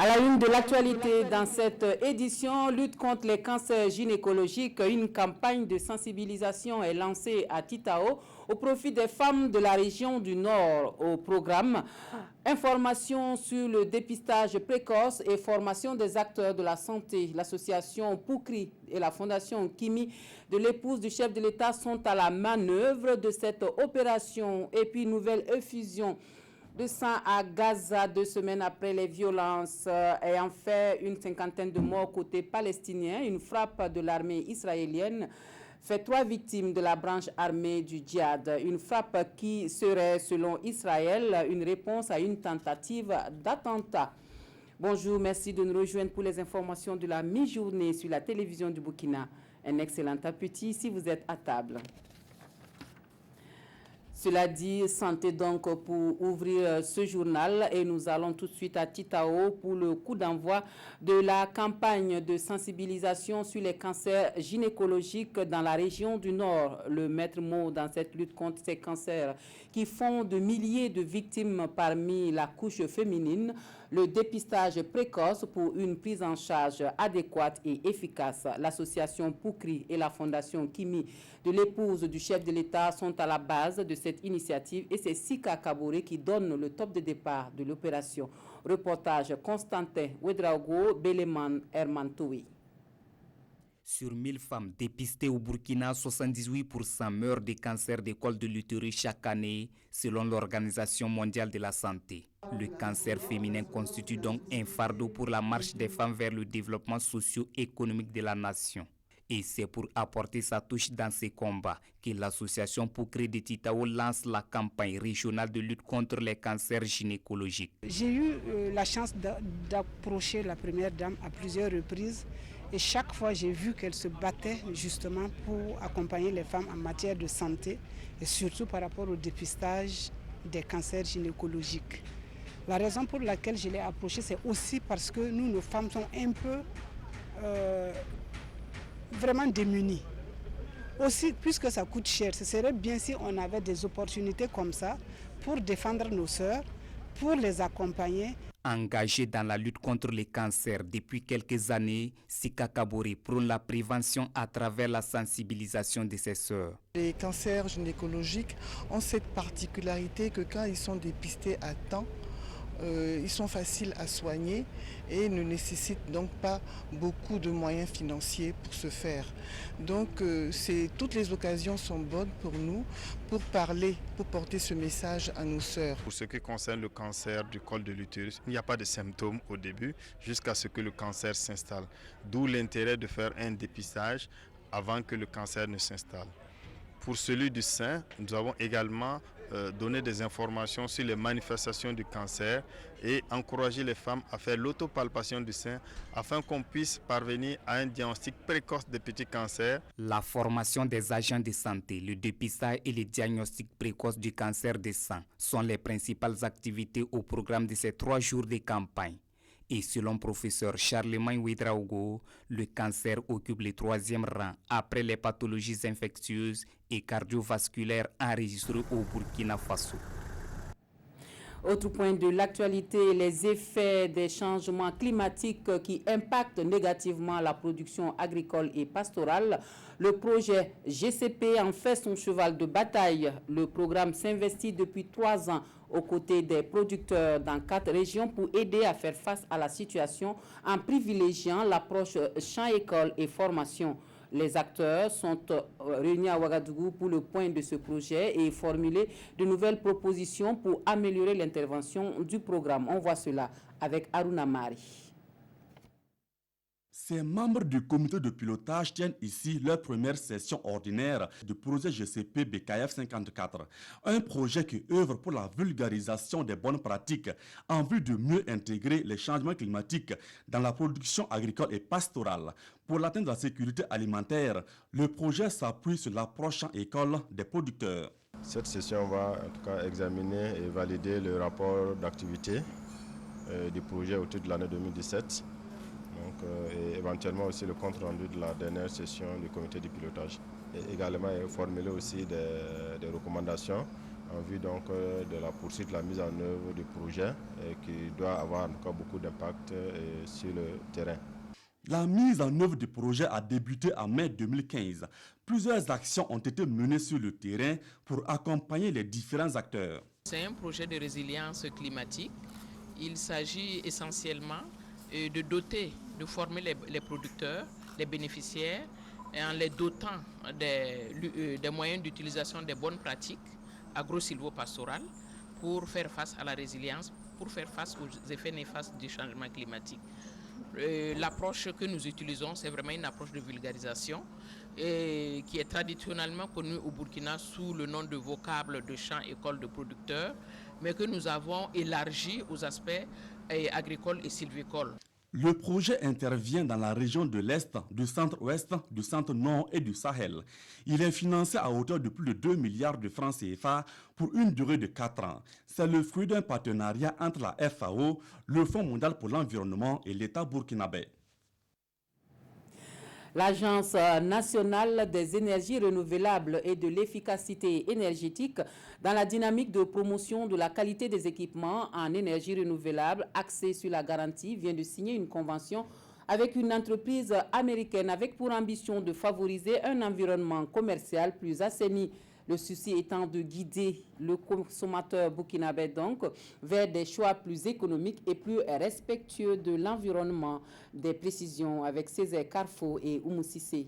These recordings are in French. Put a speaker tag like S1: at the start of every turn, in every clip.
S1: À la une de l'actualité dans cette édition, lutte contre les cancers gynécologiques, une campagne de sensibilisation est lancée à Titao au profit des femmes de la région du Nord. Au programme, information sur le dépistage précoce et formation des acteurs de la santé. L'association Poukri et la fondation Kimi de l'épouse du chef de l'État sont à la manœuvre de cette opération. Et puis, nouvelle effusion de sang à Gaza 2 semaines après les violences ayant fait une cinquantaine de morts côté palestinien. Une frappe de l'armée israélienne fait 3 victimes de la branche armée du djihad. Une frappe qui serait, selon Israël, une réponse à une tentative d'attentat. Bonjour, merci de nous rejoindre pour les informations de la mi-journée sur la télévision du Burkina. Un excellent appétit si vous êtes à table. Cela dit, santé donc pour ouvrir ce journal et nous allons tout de suite à Titao pour le coup d'envoi de la campagne de sensibilisation sur les cancers gynécologiques dans la région du Nord. Le maître mot dans cette lutte contre ces cancers qui font de milliers de victimes parmi la couche féminine, le dépistage précoce pour une prise en charge adéquate et efficace. L'association Poukri et la fondation Kimi de l'épouse du chef de l'État sont à la base de cette initiative et c'est Sika Kabouré qui donne le top de départ de l'opération. Reportage Constantin Ouedraogo, Beleman Hermantoui.
S2: Sur 1000 femmes dépistées au Burkina, 78% meurent des cancers du col de l'utérus chaque année, selon l'Organisation mondiale de la santé. Le cancer féminin constitue donc un fardeau pour la marche des femmes vers le développement socio-économique de la nation. Et c'est pour apporter sa touche dans ces combats que l'association Poukri de Titao lance la campagne régionale de lutte contre les cancers gynécologiques.
S3: J'ai eu la chance d'approcher la première dame à plusieurs reprises et chaque fois j'ai vu qu'elle se battait justement pour accompagner les femmes en matière de santé et surtout par rapport au dépistage des cancers gynécologiques. La raison pour laquelle je l'ai approchée, c'est aussi parce que nous, nos femmes, sont un peu vraiment démunies. Aussi, puisque ça coûte cher, ce serait bien si on avait des opportunités comme ça pour défendre nos sœurs, pour les accompagner.
S2: Engagée dans la lutte contre les cancers depuis quelques années, Sika Kabouré prône la prévention à travers la sensibilisation de ses sœurs.
S4: Les cancers gynécologiques ont cette particularité que quand ils sont dépistés à temps, ils sont faciles à soigner et ne nécessitent donc pas beaucoup de moyens financiers pour ce faire. Donc toutes les occasions sont bonnes pour nous pour parler, pour porter ce message à nos sœurs.
S5: Pour ce qui concerne le cancer du col de l'utérus, il n'y a pas de symptômes au début jusqu'à ce que le cancer s'installe. D'où l'intérêt de faire un dépistage avant que le cancer ne s'installe. Pour celui du sein, nous avons également donné des informations sur les manifestations du cancer et encourager les femmes à faire l'autopalpation du sein afin qu'on puisse parvenir à un diagnostic précoce des petits cancers.
S2: La formation des agents de santé, le dépistage et le diagnostic précoce du cancer du sein sont les principales activités au programme de ces 3 jours de campagne. Et selon professeur Charlemagne Ouedraogo, le cancer occupe le 3e rang après les pathologies infectieuses et cardiovasculaires enregistrées au Burkina Faso.
S1: Autre point de l'actualité, les effets des changements climatiques qui impactent négativement la production agricole et pastorale. Le projet GCP en fait son cheval de bataille. Le programme s'investit depuis 3 ans aux côtés des producteurs dans 4 régions pour aider à faire face à la situation en privilégiant l'approche champ-école et formation. Les acteurs sont réunis à Ouagadougou pour le point de ce projet et formuler de nouvelles propositions pour améliorer l'intervention du programme. On voit cela avec Aruna Mari.
S6: Ces membres du comité de pilotage tiennent ici leur première session ordinaire du projet GCP BKF 54, un projet qui œuvre pour la vulgarisation des bonnes pratiques en vue de mieux intégrer les changements climatiques dans la production agricole et pastorale. Pour l'atteinte de la sécurité alimentaire, le projet s'appuie sur l'approche école des producteurs.
S7: Cette session va en tout cas examiner et valider le rapport d'activité du projet autour de l'année 2017. Et éventuellement aussi le compte rendu de la dernière session du comité de pilotage. Et également formuler aussi des recommandations en vue donc de la poursuite de la mise en œuvre du projet qui doit avoir en tout cas beaucoup d'impact sur le terrain.
S6: La mise en œuvre du projet a débuté en mai 2015. Plusieurs actions ont été menées sur le terrain pour accompagner les différents acteurs.
S8: C'est un projet de résilience climatique. Il s'agit essentiellement de doter, de former les producteurs, les bénéficiaires, et en les dotant des moyens d'utilisation des bonnes pratiques agro-silvopastorales pour faire face à la résilience, pour faire face aux effets néfastes du changement climatique. L'approche que nous utilisons, c'est vraiment une approche de vulgarisation qui est traditionnellement connue au Burkina sous le nom de vocable de champs école de producteurs, mais que nous avons élargi aux aspects agricoles et sylvicoles.
S6: Le projet intervient dans la région de l'Est, du centre-ouest, du centre-nord et du Sahel. Il est financé à hauteur de plus de 2 milliards de francs CFA pour une durée de 4 ans. C'est le fruit d'un partenariat entre la FAO, le Fonds mondial pour l'environnement et l'État burkinabé.
S1: L'Agence nationale des énergies renouvelables et de l'efficacité énergétique, dans la dynamique de promotion de la qualité des équipements en énergie renouvelable axée sur la garantie, vient de signer une convention avec une entreprise américaine avec pour ambition de favoriser un environnement commercial plus assaini. Le souci étant de guider le consommateur burkinabé donc vers des choix plus économiques et plus respectueux de l'environnement. Des précisions avec Césaire Carrefour et Oumou Sissé.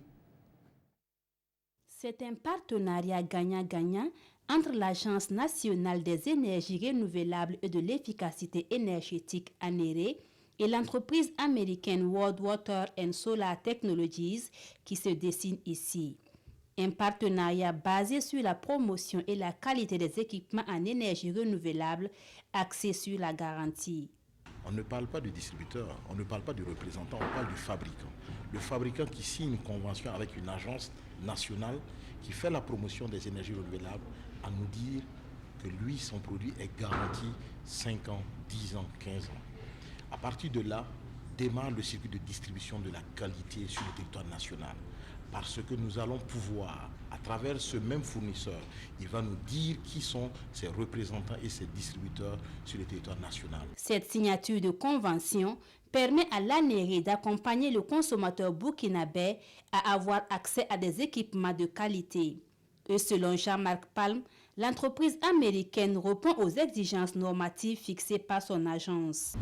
S9: C'est un partenariat gagnant-gagnant entre l'Agence nationale des énergies renouvelables et de l'efficacité énergétique ANERE et l'entreprise américaine World Water and Solar Technologies qui se dessine ici. Un partenariat basé sur la promotion et la qualité des équipements en énergie renouvelable axé sur la garantie.
S10: On ne parle pas du distributeur, on ne parle pas du représentant, on parle du fabricant. Le fabricant qui signe une convention avec une agence nationale qui fait la promotion des énergies renouvelables à nous dire que lui, son produit est garanti 5 ans, 10 ans, 15 ans. À partir de là, démarre le circuit de distribution de la qualité sur le territoire national. Parce que nous allons pouvoir, à travers ce même fournisseur, il va nous dire qui sont ses représentants et ses distributeurs sur le territoire national.
S9: Cette signature de convention permet à l'ANERE d'accompagner le consommateur burkinabé à avoir accès à des équipements de qualité. Et selon Jean-Marc Palme, l'entreprise américaine répond aux exigences normatives fixées par son agence.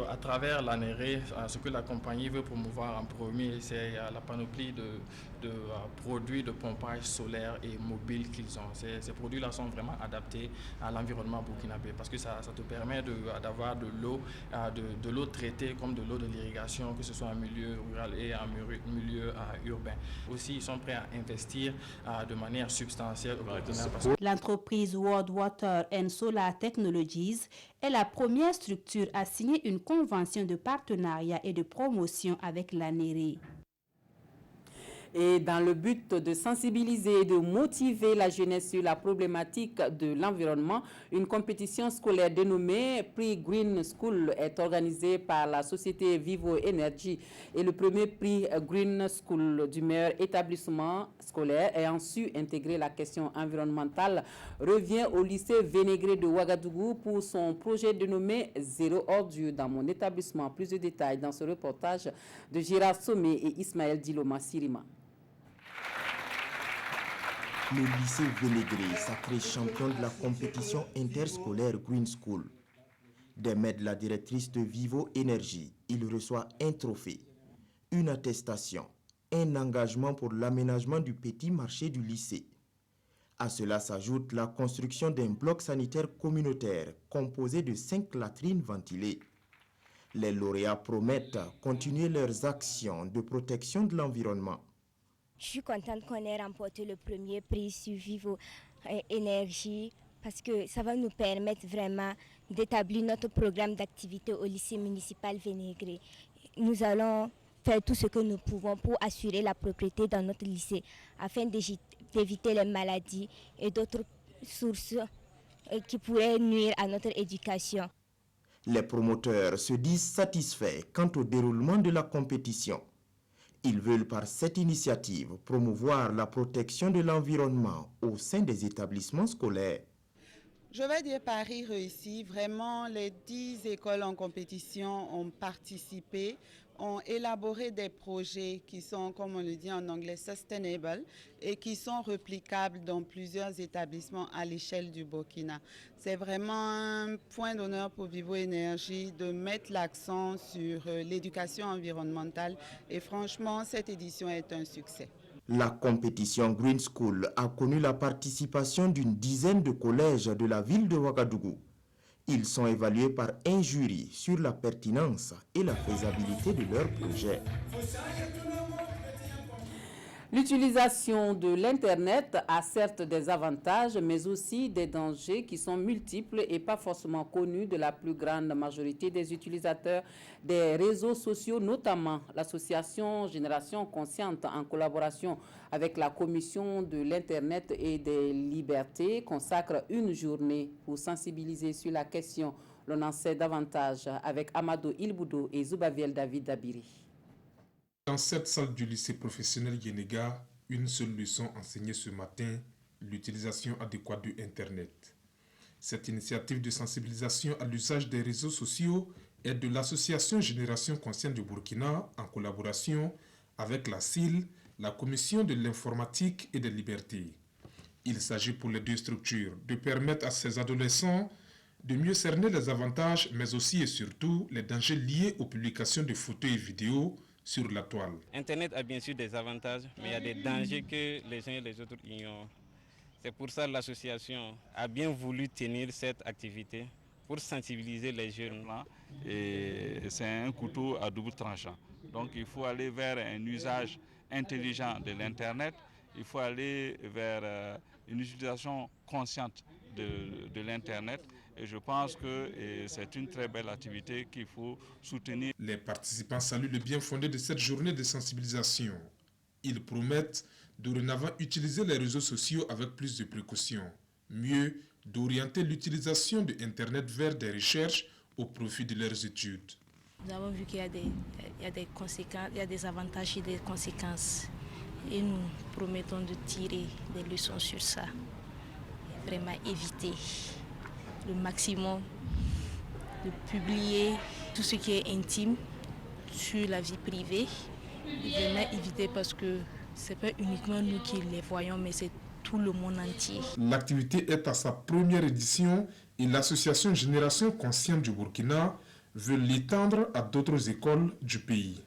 S11: À travers l'ANERE, ce que la compagnie veut promouvoir en premier, c'est la panoplie de produits de pompage solaire et mobile qu'ils ont. Ces produits-là sont vraiment adaptés à l'environnement burkinabé parce que ça te permet d'avoir de l'eau traitée comme de l'eau de l'irrigation, que ce soit en milieu rural et en milieu urbain. Aussi, ils sont prêts à investir de manière substantielle au Burkina.
S9: L'entreprise World Water and Solar Technologies est la première structure à signer une convention de partenariat et de promotion avec l'ANERE.
S1: Et dans le but de sensibiliser et de motiver la jeunesse sur la problématique de l'environnement, une compétition scolaire dénommée Prix Green School est organisée par la société Vivo Energy. Et le premier prix Green School du meilleur établissement scolaire ayant su intégrer la question environnementale revient au lycée Vénégré de Ouagadougou pour son projet dénommé Zéro ordure dans mon établissement. Plus de détails dans ce reportage de Gérard Sommet et Ismaël Diloma Sirima.
S12: Le lycée Vénégré, sacré champion de la compétition interscolaire Green School. Des mains de la directrice de Vivo Énergie, il reçoit un trophée, une attestation, un engagement pour l'aménagement du petit marché du lycée. À cela s'ajoute la construction d'un bloc sanitaire communautaire composé de 5 latrines ventilées. Les lauréats promettent continuer leurs actions de protection de l'environnement.
S13: Je suis contente qu'on ait remporté le premier prix sur Vivo Énergie parce que ça va nous permettre vraiment d'établir notre programme d'activité au lycée municipal Vénégré. Nous allons faire tout ce que nous pouvons pour assurer la propriété dans notre lycée afin d'éviter les maladies et d'autres sources qui pourraient nuire à notre éducation.
S12: Les promoteurs se disent satisfaits quant au déroulement de la compétition. Ils veulent par cette initiative promouvoir la protection de l'environnement au sein des établissements scolaires.
S14: Je vais dire Paris réussi. Vraiment, les 10 écoles en compétition ont participé, ont élaboré des projets qui sont, comme on le dit en anglais, sustainable et qui sont réplicables dans plusieurs établissements à l'échelle du Burkina. C'est vraiment un point d'honneur pour Vivo Énergie de mettre l'accent sur l'éducation environnementale et franchement, cette édition est un succès.
S12: La compétition Green School a connu la participation d'une dizaine de collèges de la ville de Ouagadougou. Ils sont évalués par un jury sur la pertinence et la faisabilité de leur projet.
S1: L'utilisation de l'Internet a certes des avantages, mais aussi des dangers qui sont multiples et pas forcément connus de la plus grande majorité des utilisateurs des réseaux sociaux, notamment l'association Génération Consciente, en collaboration avec la Commission de l'Internet et des Libertés, consacre une journée pour sensibiliser sur la question. L'on en sait davantage avec Amado Ilboudo et Zoubaviel David Dabiri.
S15: Dans cette salle du lycée professionnel Yenega, une seule leçon enseignée ce matin, l'utilisation adéquate de Internet. Cette initiative de sensibilisation à l'usage des réseaux sociaux est de l'association Génération Consciente du Burkina en collaboration avec la CIL, la Commission de l'informatique et des libertés. Il s'agit pour les deux structures de permettre à ces adolescents de mieux cerner les avantages, mais aussi et surtout les dangers liés aux publications de photos et vidéos sur la toile.
S16: Internet a bien sûr des avantages, mais il y a des dangers que les uns et les autres ignorent. C'est pour ça que l'association a bien voulu tenir cette activité pour sensibiliser les jeunes.
S17: Et c'est un couteau à double tranchant. Donc il faut aller vers un usage intelligent de l'Internet, il faut aller vers une utilisation consciente de l'Internet. Et je pense que c'est une très belle activité qu'il faut soutenir.
S15: Les participants saluent le bien fondé de cette journée de sensibilisation. Ils promettent dorénavant utiliser les réseaux sociaux avec plus de précautions. Mieux, d'orienter l'utilisation de Internet vers des recherches au profit de leurs études.
S18: Nous avons vu qu'il y a des conséquences, il y a des avantages et des conséquences. Et nous promettons de tirer des leçons sur ça. Et vraiment éviter le maximum de publier tout ce qui est intime sur la vie privée. Et vraiment éviter parce que ce n'est pas uniquement nous qui les voyons, mais c'est tout le monde entier.
S15: L'activité est à sa première édition et l'association Génération Consciente du Burkina veut l'étendre à d'autres écoles du pays.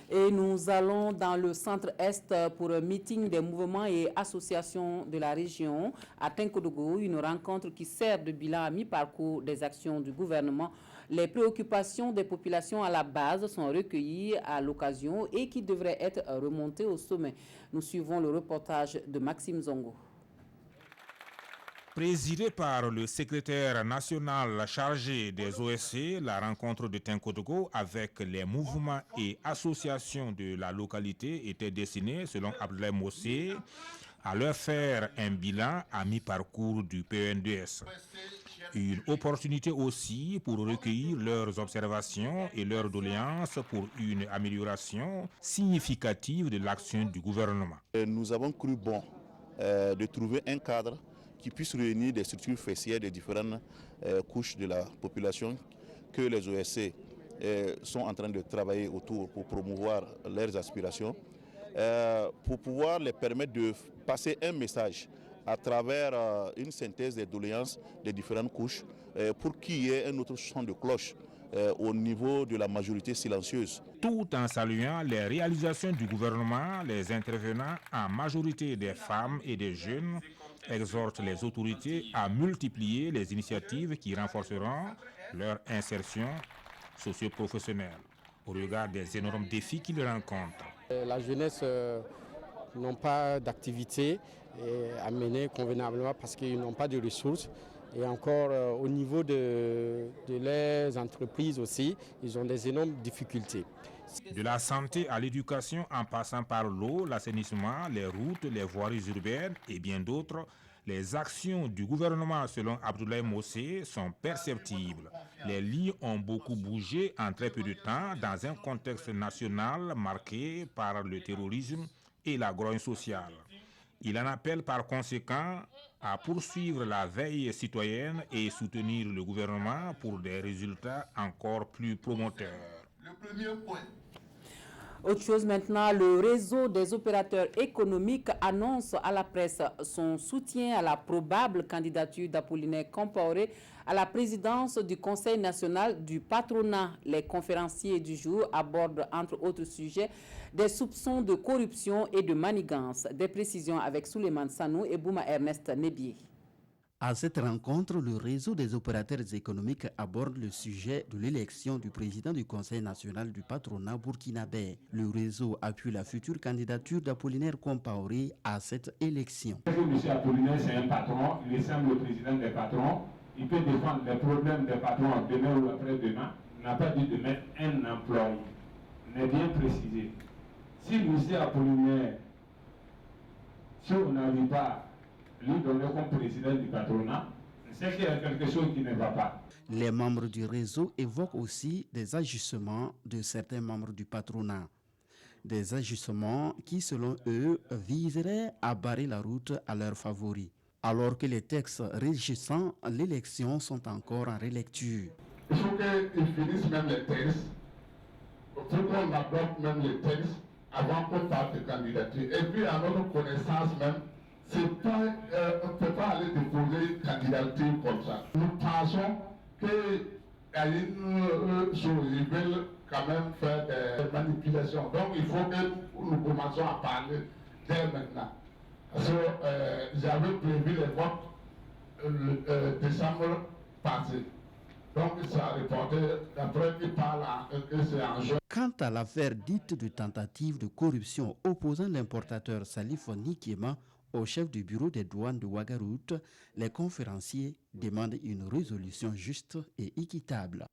S1: Et nous allons dans le centre-est pour un meeting des mouvements et associations de la région à Tenkodougou, une rencontre qui sert de bilan à mi-parcours des actions du gouvernement. Les préoccupations des populations à la base sont recueillies à l'occasion et qui devraient être remontées au sommet. Nous suivons le reportage de Maxime Zongo.
S19: Présidée par le secrétaire national chargé des OSC, la rencontre de Tenkodougou avec les mouvements et associations de la localité était destinée, selon Abdoulaye Mossé, à leur faire un bilan à mi-parcours du PNDS. Une opportunité aussi pour recueillir leurs observations et leurs doléances pour une amélioration significative de l'action du gouvernement.
S20: Nous avons cru bon de trouver un cadre qui puisse réunir des structures fessières de différentes couches de la population que les OSC sont en train de travailler autour pour promouvoir leurs aspirations, pour pouvoir les permettre de passer un message à travers une synthèse des doléances des différentes couches pour qu'il y ait un autre son de cloche au niveau de la majorité silencieuse.
S19: Tout en saluant les réalisations du gouvernement, les intervenants, en majorité des femmes et des jeunes, exhortent les autorités à multiplier les initiatives qui renforceront leur insertion socio-professionnelle au regard des énormes défis qu'ils rencontrent.
S21: La jeunesse n'a pas d'activité à mener convenablement parce qu'ils n'ont pas de ressources. Et encore au niveau de leurs entreprises aussi, ils ont des énormes difficultés.
S19: De la santé à l'éducation en passant par l'eau, l'assainissement, les routes, les voiries urbaines et bien d'autres, Les actions du gouvernement, selon Abdoulaye Mossé, sont perceptibles. Les lignes ont beaucoup bougé en très peu de temps dans un contexte national marqué par le terrorisme et la grogne sociale. Il en appelle par conséquent à poursuivre la veille citoyenne et soutenir le gouvernement pour des résultats encore plus promoteurs.
S3: Le premier point.
S1: Autre chose maintenant, le réseau des opérateurs économiques annonce à la presse son soutien à la probable candidature d'Apollinaire Compaoré à la présidence du Conseil national du patronat. Les conférenciers du jour abordent, entre autres sujets, des soupçons de corruption et de manigance. Des précisions avec Souleymane Sanou et Bouma Ernest Nebié.
S22: À cette rencontre, le réseau des opérateurs économiques aborde le sujet de l'élection du président du Conseil national du patronat burkinabé. Le réseau appuie la future candidature d'Apollinaire Compaoré à cette élection.
S23: M. Apollinaire, c'est un patron, il est simple le président des patrons. Il peut défendre les problèmes des patrons demain ou après-demain. Il n'a pas dit de mettre un employé. On est bien précisé. Si M. Apollinaire, si on n'arrive pas lui donner comme président du patronat, c'est qu'il y a quelque chose qui ne va pas.
S22: Les membres du réseau évoquent aussi des ajustements de certains membres du patronat. Des ajustements qui, selon eux, viseraient à barrer la route à leurs favoris, alors que les textes régissant l'élection sont encore en relecture.
S3: Il faut qu'ils finissent même les textes, il faut qu'on adopte même les textes avant qu'on fasse de candidature. Et puis, à notre connaissance même, on ne peut pas aller déposer une candidature comme ça. Nous pensons qu'il y a une chose, ils veulent quand même faire des manipulations. Donc il faut que nous commençons à parler dès maintenant. Parce que j'avais prévu les votes le décembre passé. Donc ça a reporté, après il parle que c'est en juin.
S22: Quant à l'affaire dite de tentative de corruption opposant l'importateur Salif Nikema au chef du bureau des douanes de Ouagaroute, les conférenciers demandent une résolution juste et équitable.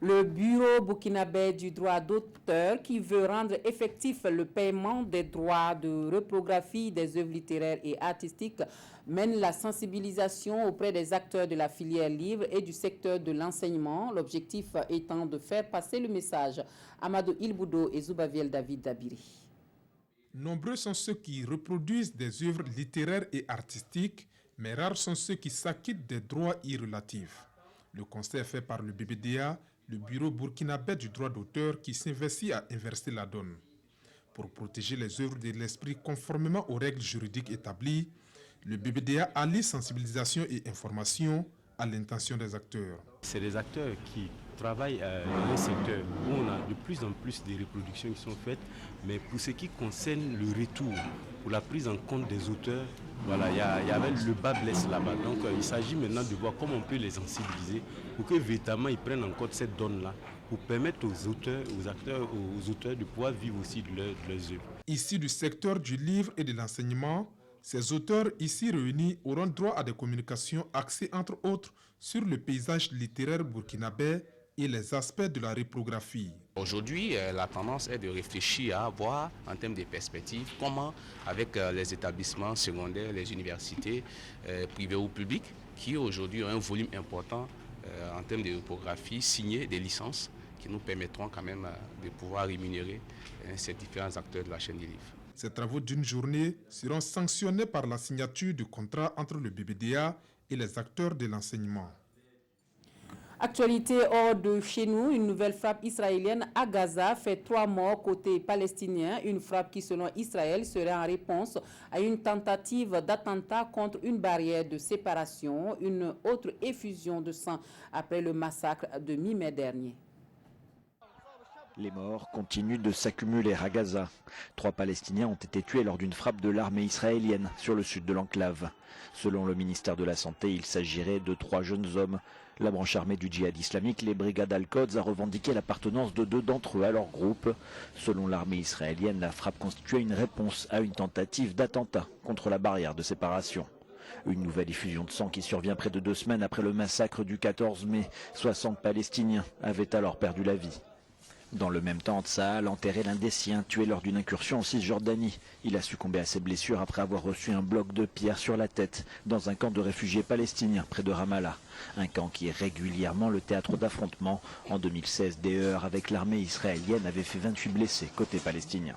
S1: Le bureau burkinabé du droit d'auteur, qui veut rendre effectif le paiement des droits de reprographie des œuvres littéraires et artistiques, mène la sensibilisation auprès des acteurs de la filière livre et du secteur de l'enseignement, l'objectif étant de faire passer le message. Amadou Ilboudo et Zoubaviel David Dabiri.
S15: Nombreux sont ceux qui reproduisent des œuvres littéraires et artistiques, mais rares sont ceux qui s'acquittent des droits y relatifs. Le constat est fait par le BBDA, le bureau burkinabé du droit d'auteur, qui s'investit à inverser la donne. Pour protéger les œuvres de l'esprit conformément aux règles juridiques établies, le BBDA allie sensibilisation et information à l'intention des acteurs.
S24: C'est des acteurs qui travaillent dans un secteur où on a de plus en plus de reproductions qui sont faites, mais pour ce qui concerne le retour, pour la prise en compte des auteurs, voilà, il y avait le bas blesse là-bas. Donc il s'agit maintenant de voir comment on peut les sensibiliser pour que véritablement ils prennent en compte cette donne-là, pour permettre aux auteurs, aux acteurs, aux auteurs de pouvoir vivre aussi de leurs œuvres.
S15: Ici du secteur du livre et de l'enseignement, ces auteurs ici réunis auront droit à des communications axées entre autres sur le paysage littéraire burkinabé et les aspects de la reprographie.
S25: Aujourd'hui, la tendance est de réfléchir à voir en termes de perspectives comment, avec les établissements secondaires, les universités privées ou publiques, qui aujourd'hui ont un volume important en termes de reprographie, signer des licences qui nous permettront quand même de pouvoir rémunérer ces différents acteurs de la chaîne du livre.
S15: Ces travaux d'une journée seront sanctionnés par la signature du contrat entre le BBDA et les acteurs de l'enseignement.
S1: Actualité hors de chez nous, une nouvelle frappe israélienne à Gaza fait 3 morts côté palestinien. Une frappe qui, selon Israël, serait en réponse à une tentative d'attentat contre une barrière de séparation. Une autre effusion de sang après le massacre de mi-mai dernier.
S26: Les morts continuent de s'accumuler à Gaza. 3 Palestiniens ont été tués lors d'une frappe de l'armée israélienne sur le sud de l'enclave. Selon le ministère de la Santé, il s'agirait de 3 jeunes hommes. La branche armée du djihad islamique, les brigades Al-Quds, a revendiqué l'appartenance de 2 d'entre eux à leur groupe. Selon l'armée israélienne, la frappe constituait une réponse à une tentative d'attentat contre la barrière de séparation. Une nouvelle effusion de sang qui survient près de 2 semaines après le massacre du 14 mai. 60 Palestiniens avaient alors perdu la vie. Dans le même temps, Tsahal enterrait l'un des siens, tué lors d'une incursion en Cisjordanie. Il a succombé à ses blessures après avoir reçu un bloc de pierre sur la tête dans un camp de réfugiés palestiniens près de Ramallah. Un camp qui est régulièrement le théâtre d'affrontements. En 2016, des heurts avec l'armée israélienne avaient fait 28 blessés côté palestinien.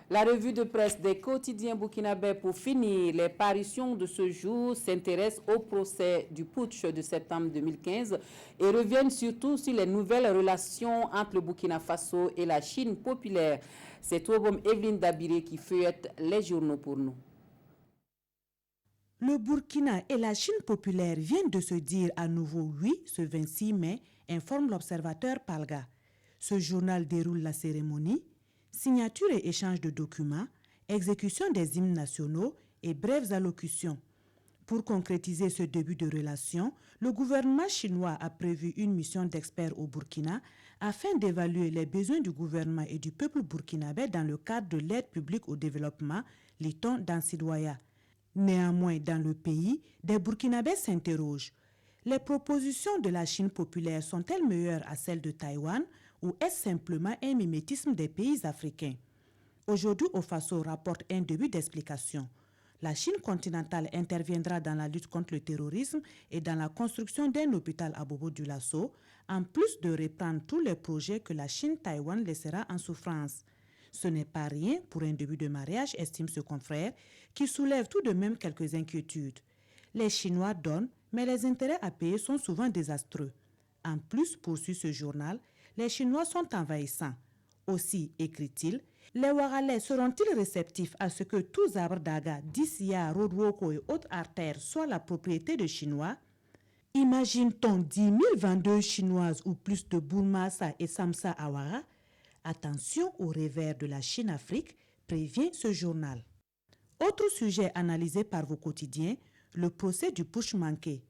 S1: La revue de presse des quotidiens burkinabés pour finir. Les parutions de ce jour s'intéressent au procès du putsch de septembre 2015 et reviennent surtout sur les nouvelles relations entre le Burkina Faso et la Chine populaire. C'est Tobom Evelyne Dabiré qui feuillette les journaux pour nous.
S2: Le Burkina et la Chine populaire viennent de se dire à nouveau oui ce 26 mai, informe l'observateur Palga. Ce journal déroule la cérémonie. Signature et échange de documents, exécution des hymnes nationaux et brèves allocutions. Pour concrétiser ce début de relation, le gouvernement chinois a prévu une mission d'experts au Burkina afin d'évaluer les besoins du gouvernement et du peuple burkinabé dans le cadre de l'aide publique au développement, lit-on dans Sidoya. Néanmoins, dans le pays, des Burkinabés s'interrogent. Les propositions de la Chine populaire sont-elles meilleures à celles de Taïwan ou est-ce simplement un mimétisme des pays africains? Aujourd'hui, Ofaso rapporte un début d'explication. La Chine continentale interviendra dans la lutte contre le terrorisme et dans la construction d'un hôpital à Bobo-Dioulasso, en plus de reprendre tous les projets que la Chine-Taïwan laissera en souffrance. Ce n'est pas rien pour un début de mariage, estime ce confrère, qui soulève tout de même quelques inquiétudes. Les Chinois donnent, mais les intérêts à payer sont souvent désastreux. En plus, poursuit ce journal, les Chinois sont envahissants. Aussi, écrit-il, les Waralais seront-ils réceptifs à ce que tous arbres d'Aga, Dissia, Rodwoko et autres artères soient la propriété de Chinois? Imagine-t-on 10 000 vendeuses chinoises ou plus de Bourmassa et Samsa Awara? Attention au revers de la Chine-Afrique, prévient ce journal. Autre sujet analysé par vos quotidiens, le procès du putsch manqué.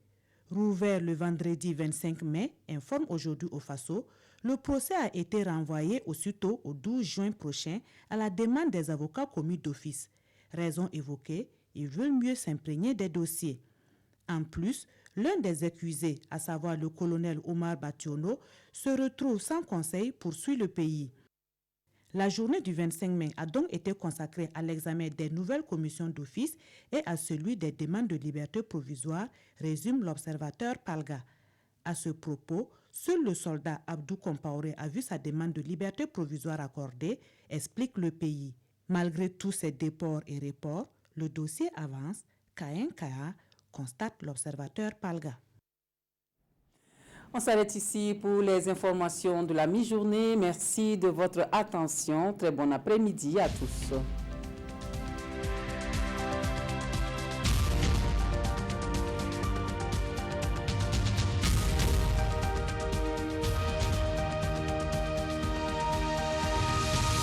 S2: Rouvert le vendredi 25 mai, informe aujourd'hui Ofaso, le procès a été renvoyé aussitôt au 12 juin prochain à la demande des avocats commis d'office. Raison évoquée, ils veulent mieux s'imprégner des dossiers. En plus, l'un des accusés, à savoir le colonel Omar Bationo, se retrouve sans conseil pour suivre le pays. La journée du 25 mai a donc été consacrée à l'examen des nouvelles commissions d'office et à celui des demandes de liberté provisoire, résume l'observateur Palga. À ce propos, seul le soldat Abdou Compaoré a vu sa demande de liberté provisoire accordée, explique le pays. Malgré tous ces déports et reports, le dossier avance, Kain, constate l'observateur Palga.
S1: On s'arrête ici pour les informations de la mi-journée. Merci de votre attention. Très bon après-midi à tous.